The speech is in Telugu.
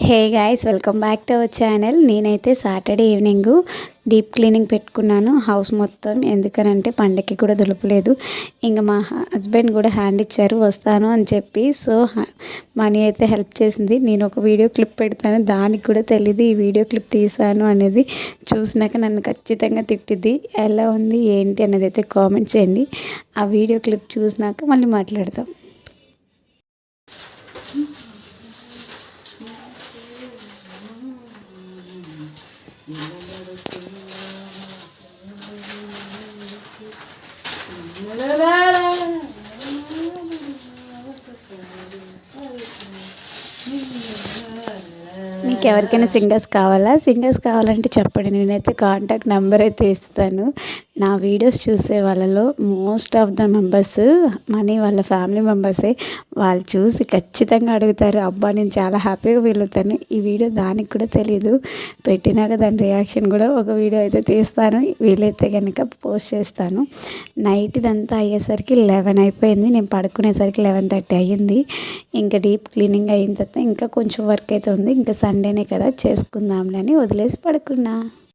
Hey guys, welcome back to our channel. నేనైతే సాటర్డే ఈవినింగ్ డీప్ క్లీనింగ్ పెట్టుకున్నాను హౌస్ మొత్తం. ఎందుకనంటే పండగకి కూడా దులపలేదు. ఇంకా మా హస్బెండ్ కూడా హ్యాండ్ ఇచ్చారు వస్తాను అని చెప్పి. సో మనీ అయితే హెల్ప్ చేసింది. నేను ఒక వీడియో క్లిప్ పెడతాను, దానికి కూడా తెలియదు ఈ వీడియో క్లిప్ తీసాను అనేది. చూసినాక నన్ను ఖచ్చితంగా తిట్టిద్ది. ఎలా ఉంది ఏంటి అనేది అయితే కామెంట్ చేయండి. ఆ వీడియో క్లిప్ చూసినాక మళ్ళీ మాట్లాడదాం. మీకు ఎవరికైనా సింగర్స్ కావాలంటే చెప్పండి, నేనైతే కాంటాక్ట్ నెంబర్ అయితే ఇస్తాను. నా వీడియోస్ చూసే వాళ్ళలో most of the members money వాళ్ళ ఫ్యామిలీ మెంబర్సే. వాళ్ళు చూసి ఖచ్చితంగా అడుగుతారు. అబ్బా నేను చాలా హ్యాపీగా ఫీల్ అవుతాను. ఈ వీడియో దానికి కూడా తెలీదు, పెట్టినాక దాని రియాక్షన్ కూడా ఒక వీడియో అయితే తీస్తాను. వీలైతే కనుక పోస్ట్ చేస్తాను. నైట్ ఇదంతా అయ్యేసరికి 11 అయిపోయింది. నేను పడుకునేసరికి 11:30 అయ్యింది. ఇంకా డీప్ క్లీనింగ్ అయిన తర్వాత ఇంకా కొంచెం వర్క్ అయితే ఉంది. ఇంకా సండేనే కదా చేసుకుందాంలే అని వదిలేసి పడుకున్నా.